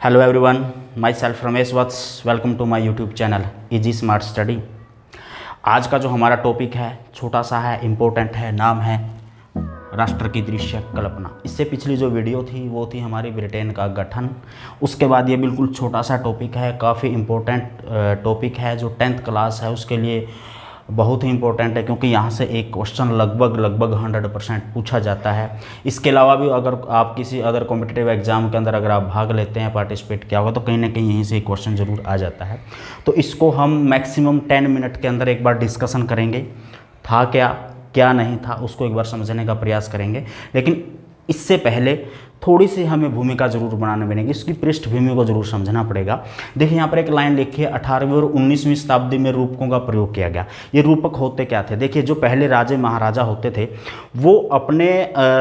Hello everyone, myself Ramesh Vats, welcome to my YouTube channel easy smart study. आज का जो हमारा टॉपिक है छोटा सा है, इम्पोर्टेंट है, नाम है राष्ट्र की दृश्य कल्पना। इससे पिछली जो वीडियो थी वो थी हमारी ब्रिटेन का गठन। उसके बाद ये बिल्कुल छोटा सा टॉपिक है, काफ़ी इम्पोर्टेंट टॉपिक है जो 10th क्लास है उसके लिए बहुत ही इंपॉर्टेंट है, क्योंकि यहाँ से एक क्वेश्चन लगभग 100% पूछा जाता है। इसके अलावा भी अगर आप किसी अदर कॉम्पिटिटिव एग्जाम के अंदर अगर आप भाग लेते हैं, पार्टिसिपेट किया होगा, तो कहीं ना कहीं यहीं से क्वेश्चन ज़रूर आ जाता है। तो इसको हम मैक्सिमम 10 मिनट के अंदर एक बार डिस्कशन करेंगे। था क्या नहीं था उसको एक बार समझने का प्रयास करेंगे, लेकिन इससे पहले थोड़ी सी हमें भूमिका जरूर बनाने बनेगी, इसकी पृष्ठभूमि को जरूर समझना पड़ेगा। देखिए यहाँ पर एक लाइन लिखी है, 18वीं और 19वीं शताब्दी में रूपकों का प्रयोग किया गया। ये रूपक होते क्या थे? देखिए, जो पहले राजे महाराजा होते थे वो अपने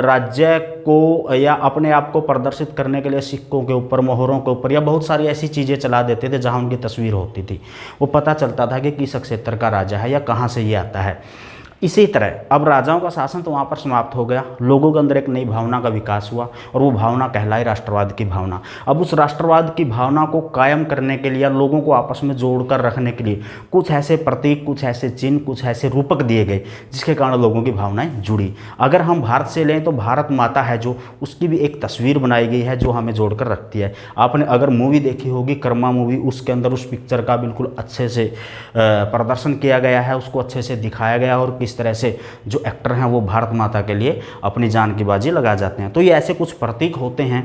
राज्य को या अपने आप को प्रदर्शित करने के लिए सिक्कों के ऊपर, मोहरों के ऊपर या बहुत सारी ऐसी चीज़ें चला देते थे जहाँ उनकी तस्वीर होती थी। वो पता चलता था कि किस क्षेत्र का राजा है या कहाँ से ये आता है। इसी तरह अब राजाओं का शासन तो वहाँ पर समाप्त हो गया, लोगों के अंदर एक नई भावना का विकास हुआ और वो भावना कहलाई राष्ट्रवाद की भावना। अब उस राष्ट्रवाद की भावना को कायम करने के लिए, लोगों को आपस में जोड़कर रखने के लिए कुछ ऐसे प्रतीक, कुछ ऐसे चिन्ह, कुछ ऐसे रूपक दिए गए जिसके कारण लोगों की भावनाएं जुड़ी। अगर हम भारत से लें तो भारत माता है जो, उसकी भी एक तस्वीर बनाई गई है जो हमें जोड़कर रखती है। आपने अगर मूवी देखी होगी कर्मा मूवी, उसके अंदर उस पिक्चर का बिल्कुल अच्छे से प्रदर्शन किया गया है, उसको अच्छे से दिखाया गया और किस तरह से जो एक्टर हैं वो भारत माता के लिए अपनी जान की बाजी लगा जाते हैं। तो ये ऐसे कुछ प्रतीक होते हैं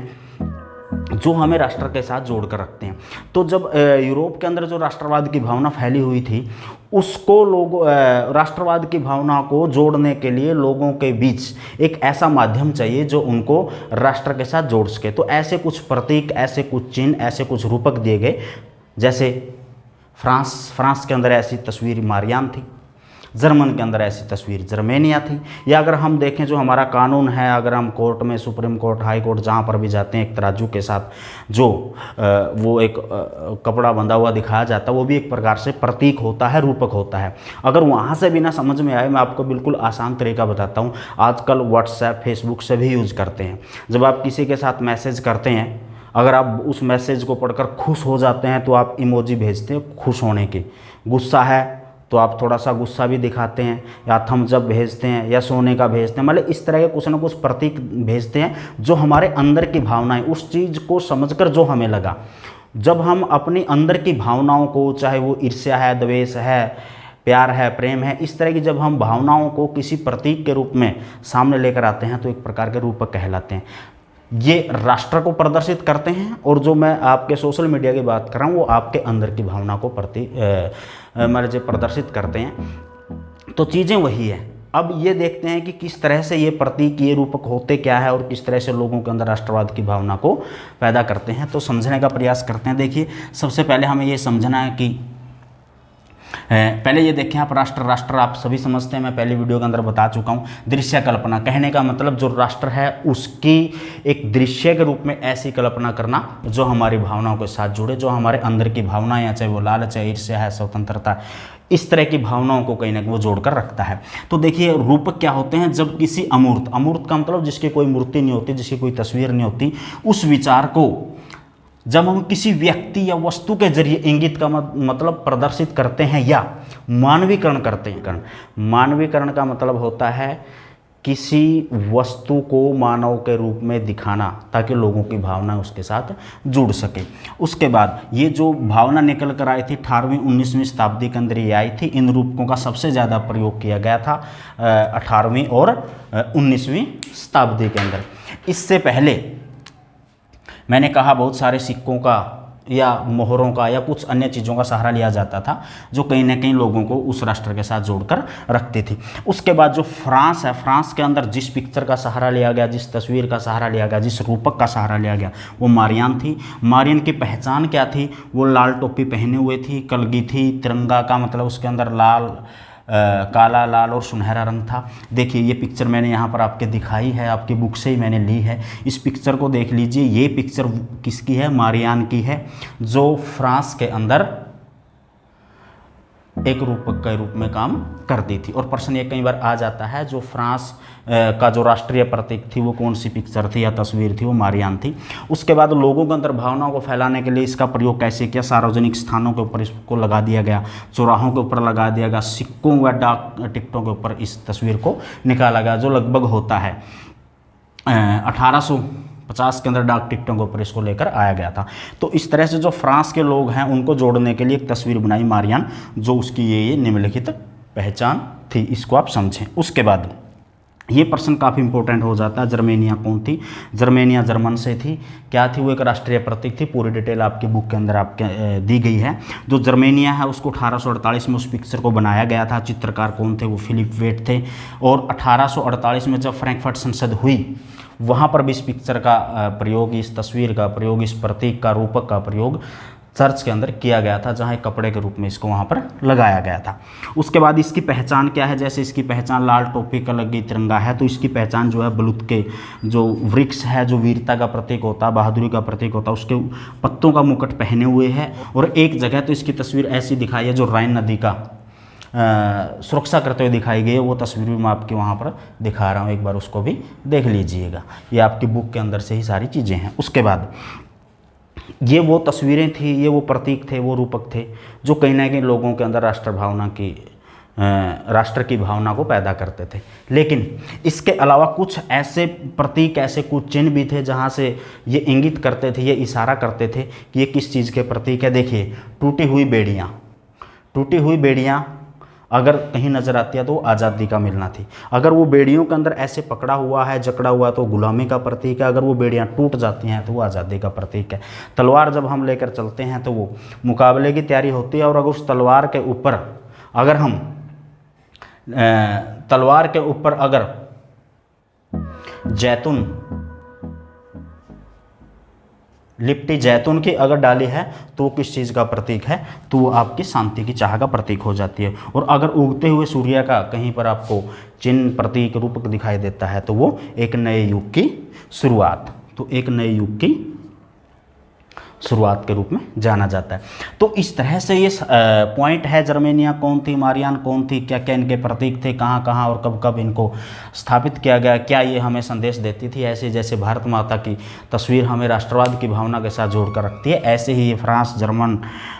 जो हमें राष्ट्र के साथ जोड़ कर रखते हैं। तो जब यूरोप के अंदर जो राष्ट्रवाद की भावना फैली हुई थी, उसको लोग राष्ट्रवाद की भावना को जोड़ने के लिए लोगों के बीच एक ऐसा माध्यम चाहिए जो उनको राष्ट्र के साथ जोड़ सके। तो ऐसे कुछ प्रतीक, ऐसे कुछ चिन्ह, ऐसे कुछ रूपक दिए गए। जैसे फ्रांस के अंदर ऐसी तस्वीर मारियान थी, जर्मन के अंदर ऐसी तस्वीर जर्मेनिया थी। या अगर हम देखें जो हमारा कानून है, अगर हम कोर्ट में, सुप्रीम कोर्ट, हाई कोर्ट, जहाँ पर भी जाते हैं, एक तराजू के साथ जो वो एक कपड़ा बंधा हुआ दिखाया जाता है, वो भी एक प्रकार से प्रतीक होता है, रूपक होता है। अगर वहाँ से भी ना समझ में आए, मैं आपको बिल्कुल आसान तरीका बताता हूँ। आजकल व्हाट्सएप, फेसबुक से भी यूज़ करते हैं। जब आप किसी के साथ मैसेज करते हैं, अगर आप उस मैसेज को पढ़कर खुश हो जाते हैं तो आप इमोजी भेजते हैं खुश होने की। गुस्सा है तो आप थोड़ा सा गुस्सा भी दिखाते हैं, या थम्स अप भेजते हैं, या सोने का भेजते हैं। मतलब इस तरह के कुछ ना कुछ प्रतीक भेजते हैं जो हमारे अंदर की भावनाएं, उस चीज़ को समझकर जो हमें लगा। जब हम अपनी अंदर की भावनाओं को, चाहे वो ईर्ष्या है, द्वेष है, प्यार है, प्रेम है, इस तरह की जब हम भावनाओं को किसी प्रतीक के रूप में सामने लेकर आते हैं तो एक प्रकार के रूपक कहलाते हैं। ये राष्ट्र को प्रदर्शित करते हैं, और जो मैं आपके सोशल मीडिया की बात कर रहा हूँ वो आपके अंदर की भावना को प्रदर्शित करते हैं। तो चीज़ें वही है। अब ये देखते हैं कि किस तरह से ये प्रतीक, ये रूपक होते क्या है और किस तरह से लोगों के अंदर राष्ट्रवाद की भावना को पैदा करते हैं। तो समझने का प्रयास करते हैं। देखिए, सबसे पहले हमें ये समझना है कि पहले ये देखें आप, राष्ट्र आप सभी समझते हैं, मैं पहली वीडियो के अंदर बता चुका हूँ। दृश्य कल्पना कहने का मतलब जो राष्ट्र है उसकी एक दृश्य के रूप में ऐसी कल्पना करना जो हमारी भावनाओं के साथ जुड़े, जो हमारे अंदर की भावनाएं हैं, चाहे वो लालच है, ईर्ष्या है, स्वतंत्रता, इस तरह की भावनाओं को कहीं ना कहीं वो जोड़कर रखता है। तो देखिए, रूपक क्या होते हैं? जब किसी अमूर्त का मतलब जिसकी कोई मूर्ति नहीं होती, जिसकी कोई तस्वीर नहीं होती, उस विचार को जब हम किसी व्यक्ति या वस्तु के जरिए इंगित का मतलब प्रदर्शित करते हैं या मानवीकरण करते हैं। मानवीकरण का मतलब होता है किसी वस्तु को मानव के रूप में दिखाना ताकि लोगों की भावना उसके साथ जुड़ सके। उसके बाद ये जो भावना निकल कर आई थी 18वीं 19वीं शताब्दी के अंदर ये आई थी। इन रूपकों का सबसे ज़्यादा प्रयोग किया गया था 18वीं और 19वीं शताब्दी के अंदर। इससे पहले मैंने कहा बहुत सारे सिक्कों का या मोहरों का या कुछ अन्य चीज़ों का सहारा लिया जाता था जो कहीं ना कहीं लोगों को उस राष्ट्र के साथ जोड़कर रखती थी। उसके बाद जो फ्रांस है, फ्रांस के अंदर जिस पिक्चर का सहारा लिया गया, जिस तस्वीर का सहारा लिया गया, जिस रूपक का सहारा लिया गया, वो मारियान थी। मारियन की पहचान क्या थी? वो लाल टोपी पहने हुए थी, कलगी थी, तिरंगा का मतलब उसके अंदर लाल, काला, लाल और सुनहरा रंग था। देखिए, ये पिक्चर मैंने यहाँ पर आपके दिखाई है, आपकी बुक से ही मैंने ली है। इस पिक्चर को देख लीजिए। ये पिक्चर किसकी है? मारियान की है, जो फ्रांस के अंदर एक रूपक के रूप में काम करती थी। और प्रश्न ये कई बार आ जाता है, जो फ्रांस का जो राष्ट्रीय प्रतीक थी वो कौन सी पिक्चर थी या तस्वीर थी, वो मारियान थी। उसके बाद लोगों के अंदर भावनाओं को फैलाने के लिए इसका प्रयोग कैसे किया, सार्वजनिक स्थानों के ऊपर इसको लगा दिया गया, चौराहों के ऊपर लगा दिया गया, सिक्कों व डाक टिकटों के ऊपर इस तस्वीर को निकाला गया, जो लगभग होता है 1850 के अंदर डाक टिकटों के ऊपर इसको लेकर आया गया था। तो इस तरह से जो फ्रांस के लोग हैं उनको जोड़ने के लिए एक तस्वीर बनाई मारियान, जो उसकी ये निम्नलिखित पहचान थी, इसको आप समझें। उसके बाद ये प्रश्न काफ़ी इंपॉर्टेंट हो जाता है, जर्मेनिया कौन थी। जर्मेनिया जर्मन से थी, क्या थी, वो एक राष्ट्रीय प्रतीक थी। पूरी डिटेल आपकी बुक के अंदर आपके दी गई है। जो जर्मेनिया है उसको 1848 में उस पिक्चर को बनाया गया था। चित्रकार कौन थे, वो फिलिप वेट थे। और 1848 में जब फ्रैंकफर्ट संसद हुई, वहाँ पर भी इस पिक्चर का प्रयोग, इस तस्वीर का प्रयोग, इस प्रतीक का, रूपक का प्रयोग चर्च के अंदर किया गया था, जहाँ एक कपड़े के रूप में इसको वहाँ पर लगाया गया था। उसके बाद इसकी पहचान क्या है, जैसे इसकी पहचान लाल टोपी का लगी तिरंगा है, तो इसकी पहचान जो है बलूत के जो वृक्ष है, जो वीरता का प्रतीक होता है, बहादुरी का प्रतीक होता है, उसके पत्तों का मुकुट पहने हुए है। और एक जगह तो इसकी तस्वीर ऐसी दिखाई है जो राइन नदी का सुरक्षा करते हुए दिखाई गई है, वो तस्वीर भी मैं आपके वहाँ पर दिखा रहा हूँ, एक बार उसको भी देख लीजिएगा। ये आपकी बुक के अंदर से ही सारी चीज़ें हैं। उसके बाद ये वो तस्वीरें थी, ये वो प्रतीक थे, वो रूपक थे जो कहीं ना कहीं लोगों के अंदर राष्ट्र की भावना को पैदा करते थे। लेकिन इसके अलावा कुछ ऐसे प्रतीक, ऐसे कुछ चिन्ह भी थे जहाँ से ये इंगित करते थे, ये इशारा करते थे कि ये किस चीज़ के प्रतीक है। देखिए, टूटी हुई बेड़ियाँ अगर कहीं नज़र आती है तो आज़ादी का मिलना थी। अगर वो बेड़ियों के अंदर ऐसे पकड़ा हुआ है, जकड़ा हुआ है, तो गुलामी का प्रतीक है। अगर वो बेड़ियाँ टूट जाती हैं तो वो आज़ादी का प्रतीक है। तलवार जब हम लेकर चलते हैं तो वो मुकाबले की तैयारी होती है। और अगर उस तलवार के ऊपर अगर हम जैतून, लिपटी जैतून की अगर डाली है तो वो किस चीज़ का प्रतीक है, तो वो आपकी शांति की चाह का प्रतीक हो जाती है। और अगर उगते हुए सूर्य का कहीं पर आपको चिन्ह, प्रतीक, रूपक दिखाई देता है तो वो एक नए युग की शुरुआत, तो एक नए युग की शुरुआत के रूप में जाना जाता है। तो इस तरह से ये पॉइंट है, जर्मेनिया कौन थी, मारियान कौन थी, क्या क्या इनके प्रतीक थे, कहाँ कहाँ और कब कब इनको स्थापित किया गया, क्या ये हमें संदेश देती थी। ऐसे जैसे भारत माता की तस्वीर हमें राष्ट्रवाद की भावना के साथ जोड़कर रखती है, ऐसे ही ये फ्रांस, जर्मन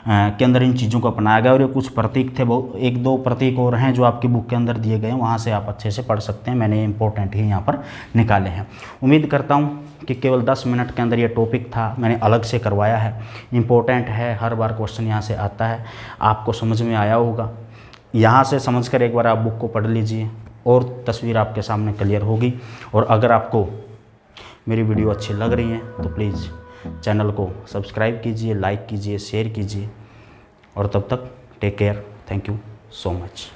के अंदर इन चीज़ों को अपनाया गया। और ये कुछ प्रतीक थे, बहुत एक दो प्रतीक और हैं जो आपकी बुक के अंदर दिए गए हैं, वहाँ से आप अच्छे से पढ़ सकते हैं। मैंने इंपॉर्टेंट ही यहाँ पर निकाले हैं। उम्मीद करता हूँ कि केवल 10 मिनट के अंदर ये टॉपिक था, मैंने अलग से करवाया है, इम्पोर्टेंट है, हर बार क्वेश्चन यहाँ से आता है, आपको समझ में आया होगा। यहाँ से समझकर एक बार आप बुक को पढ़ लीजिए और तस्वीर आपके सामने क्लियर होगी। और अगर आपको मेरी वीडियो अच्छी लग रही है तो प्लीज़ चैनल को सब्सक्राइब कीजिए, लाइक कीजिए, शेयर कीजिए। और तब तक take care, thank you so much.